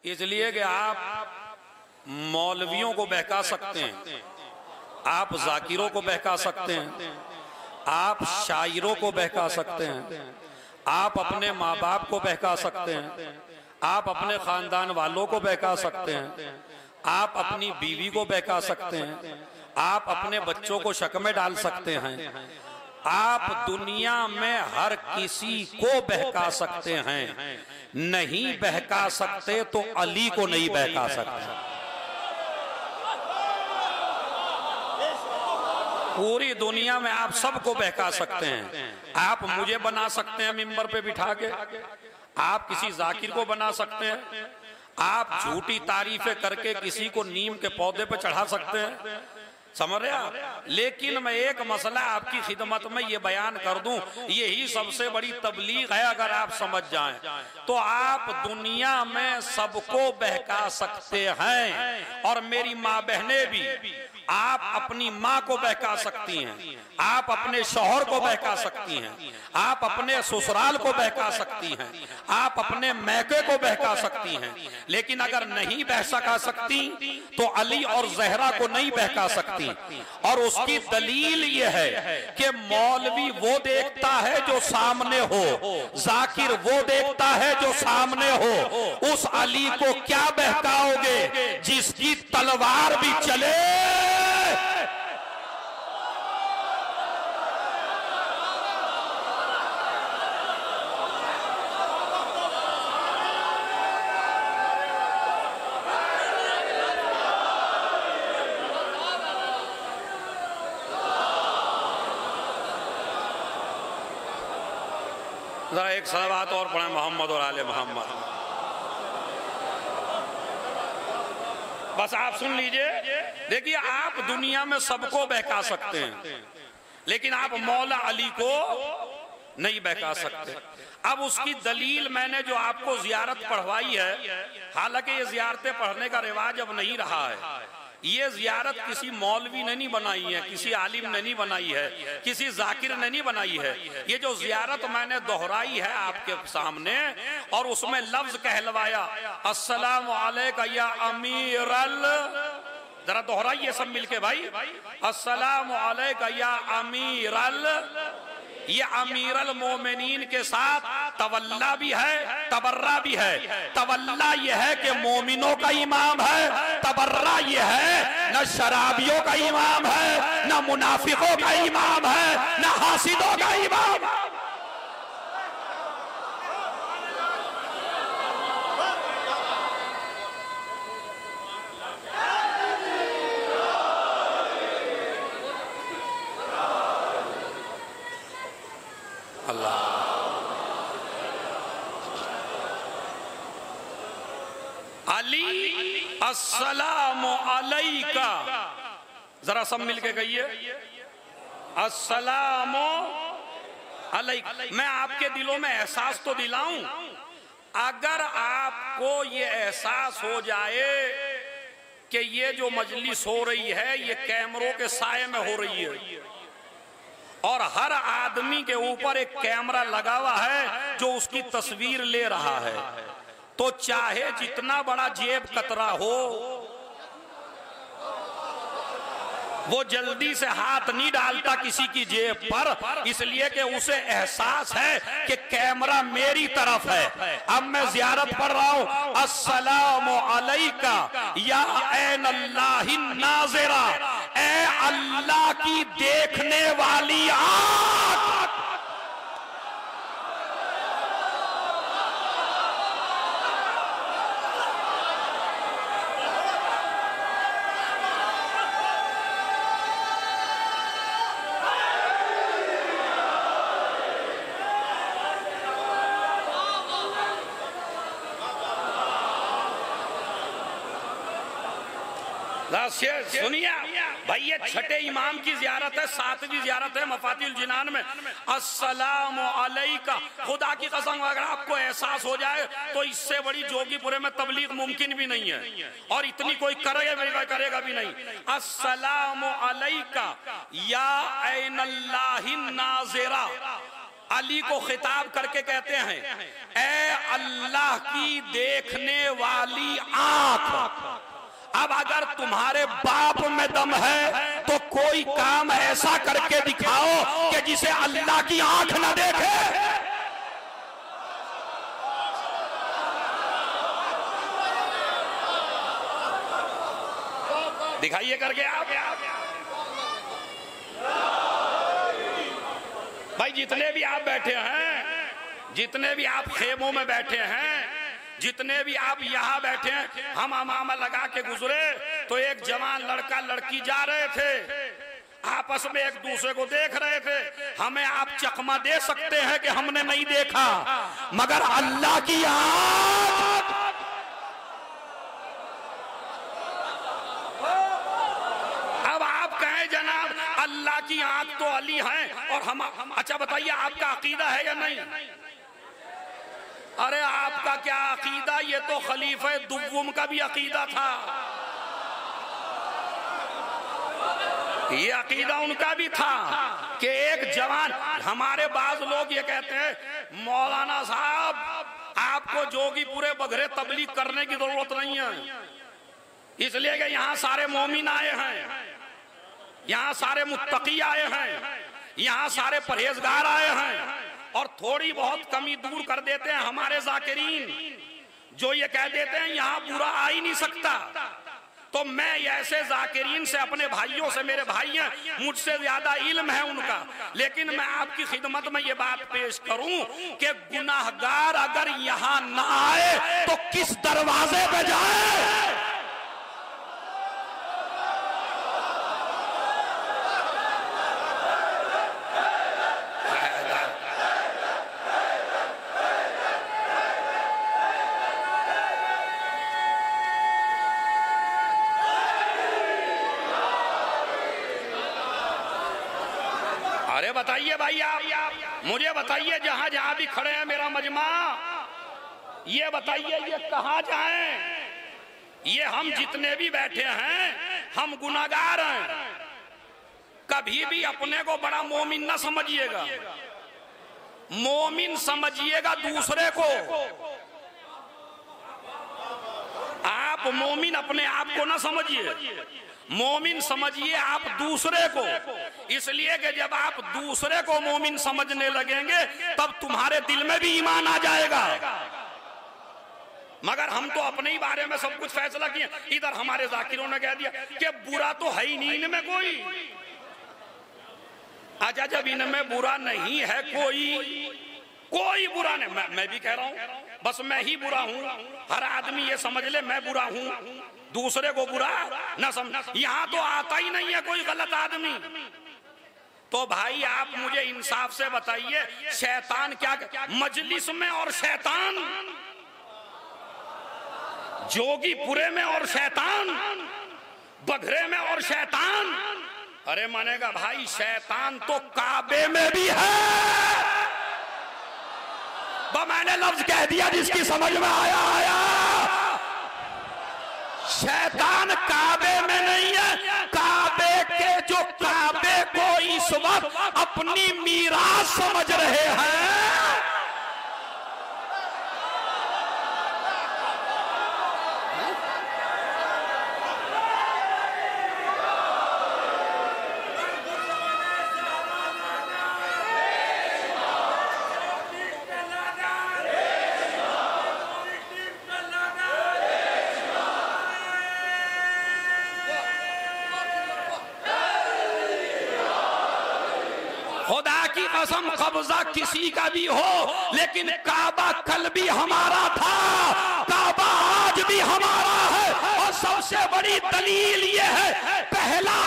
इसलिए कि आप मौलवियों को बहका सकते हैं, आप जाकिरों को बहका सकते हैं, आप शायरों को बहका सकते हैं, आप अपने माँ बाप को बहका सकते हैं, आप अपने खानदान वालों को बहका सकते हैं, आप अपनी बीवी को बहका सकते हैं, आप अपने बच्चों को शक में डाल सकते हैं, आप दुनिया में हर किसी को बहका सकते हैं। नहीं बहका सकते तो अली को नहीं बहका सकते। पूरी दुनिया में आप सबको बहका सकते हैं। आप मुझे बना सकते हैं मिंबर पे बिठा के, आप किसी जाकिर को बना सकते हैं, आप झूठी तारीफें करके किसी को नीम के पौधे पे चढ़ा सकते हैं, समझ रहे आप। लेकिन मैं एक मसला आपकी खिदमत में ये बयान कर दूं, यही सबसे बड़ी तबलीग है। अगर आप समझ जाएं तो आप दुनिया में सबको बहका सकते हैं। और मेरी माँ बहनें भी, आप अपनी माँ को बहका सकती हैं, आप अपने शौहर को बहका सकती हैं, आप अपने ससुराल को बहका सकती हैं, आप अपने मैके को बहका सकती हैं। लेकिन अगर नहीं बहका सकती तो अली और जहरा को नहीं बहका सकती। और उसकी दलील ये है कि मौलवी वो देखता है जो सामने हो, जाकिर वो देखता है जो सामने हो। उस अली को क्या बहकाओगे जिसकी तलवार भी चले। जरा एक सलावत और पढ़े मोहम्मद और आले मोहम्मद। बस आप सुन लीजिए। देखिए, आप दुनिया में सबको बहका सकते हैं, लेकिन आप मौला अली को नहीं बहका सकते। अब उसकी दलील मैंने जो आपको जियारत पढ़वाई है, हालांकि ये जियारतें पढ़ने का रिवाज अब नहीं रहा है। ये जियारत किसी मौलवी ने नहीं बनाई है, किसी आलिम ने नहीं बनाई है, किसी जाकिर ने नहीं बनाई है। ये जो जियारत मैंने दोहराई है आपके सामने, और उसमें लफ्ज कहलवाया अस्सलामु अलैका या अमीरल, जरा दोहराइए सब मिलके भाई, अस्सलामु अलैका या अमीरल। ये अमीरल मोमिनीन के साथ तवल्ला भी है, तबर्रा भी है। तवल्ला ये है कि मोमिनों का इमाम है, तबर्रा ये है न शराबियों का इमाम है, न मुनाफिकों का इमाम है, न हासिदों का इमाम है। अली अस्सलामु अलैका, जरा सब मिलके कहिए अस्सलामु अलैका। मैं आपके दिलों में एहसास तो दिलाऊं। अगर आपको ये एहसास हो जाए कि ये जो मजलिस हो रही है ये कैमरों के साये में हो रही है, और हर आदमी के ऊपर एक कैमरा लगा हुआ है जो उसकी तस्वीर ले रहा है, तो चाहे जितना बड़ा जेब कतरा हो, वो जल्दी से हाथ नहीं डालता किसी की जेब पर, इसलिए कि उसे एहसास है कि कैमरा मेरी तरफ है। अब मैं जियारत पढ़ रहा हूं, अस्सलामु अलैका या ऐन अल्लाहि नाज़िरा, ए अल्लाह की देखने वाली आँख। सुनिए भाई, ये छठे इमाम की जियारत है, सातवीं जियारत है मफातिल जिनान में। अस्सलामु अलैका, खुदा की कसम अगर आपको एहसास हो जाए तो इससे बड़ी जोगीपुरे में तबलीग मुमकिन भी नहीं है, और इतनी कोई करेगा भी नहीं। अस्सलामु अलैका या ऐनल्लाहि नाज़िरा, अली को खिताब करके कहते हैं, ए अल्लाह की देखने वाली आंख, अब अगर तुम्हारे बाप में दम है तो कोई काम ऐसा करके दिखाओ कि जिसे अल्लाह की आंख न देखे। दिखाइए करके आप। भाई जितने भी आप बैठे हैं, जितने भी आप खेमों में बैठे हैं, जितने भी आप यहाँ बैठे हैं, हम अमामा लगा के गुजरे तो एक जवान लड़का लड़की जा रहे थे, आपस में एक दूसरे को देख रहे थे। हमें आप चकमा दे सकते हैं कि हमने नहीं देखा, मगर अल्लाह की आंख। अब आप कहें जनाब अल्लाह की आंख तो अली है और हम अच्छा बताइए आपका अकीदा है या नहीं? अरे आपका क्या अकीदा, ये तो खलीफे दुव्वम का भी अकीदा था, ये अकीदा उनका भी था कि एक जवान। हमारे बाज लोग ये कहते हैं मौलाना साहब आपको जोगीपुरे बघरे तबलीग करने की जरूरत नहीं है, इसलिए कि यहाँ सारे मोमिन आए हैं, यहाँ सारे मुत्तकी आए हैं, यहाँ सारे परहेजगार आए हैं, और थोड़ी बहुत कमी दूर कर देते हैं हमारे जाकिरीन जो ये कह देते हैं यहाँ बुरा आ ही नहीं सकता। तो मैं ऐसे जाकिरीन से, अपने भाइयों से, मेरे भाई हैं, मुझसे ज्यादा इल्म है उनका, लेकिन मैं आपकी खिदमत में ये बात पेश करूं कि गुनाहगार अगर यहाँ ना आए तो किस दरवाजे पे जाए? अरे बताइए भाई आप मुझे बताइए, जहां जहां भी खड़े हैं मेरा मजमा, ये बताइए ये कहां जाएं? ये हम जितने भी बैठे हैं हम गुनाहगार हैं। कभी भी अपने को बड़ा मोमिन ना समझिएगा, मोमिन समझिएगा दूसरे को। आप मोमिन अपने आप को ना समझिए, मोमिन समझिए आप दूसरे को। इसलिए कि जब आप दूसरे को मोमिन समझने लगेंगे तब तुम्हारे दिल में भी ईमान आ जाएगा। मगर हम तो अपने ही बारे में सब कुछ फैसला किए। इधर हमारे जाकिरों ने कह दिया कि बुरा तो है ही नहीं इनमें कोई। अच्छा, जब इनमें बुरा नहीं है कोई बुरा नहीं, मैं भी कह रहा हूं बस मैं ही बुरा हूं, हर आदमी ये समझ ले मैं बुरा हूं, दूसरे को बुरा न समझ। यहां तो आता ही नहीं है कोई गलत आदमी। तो भाई आप मुझे इंसाफ से बताइए, शैतान क्या मजलिस में और शैतान जोगीपुरे में और शैतान बघरे में और शैतान। अरे मानेगा भाई, शैतान तो काबे में भी है। मैंने लफ्ज कह दिया, जिसकी समझ में आया। शैतान काबे में नहीं है, काबे के जो काबे को इस वक्त अपनी मीरास समझ रहे हैं। खुदा की कसम, कब्जा किसी का भी हो, लेकिन काबा कल भी हमारा था, काबा आज भी हमारा है। और सबसे बड़ी दलील ये है, पहला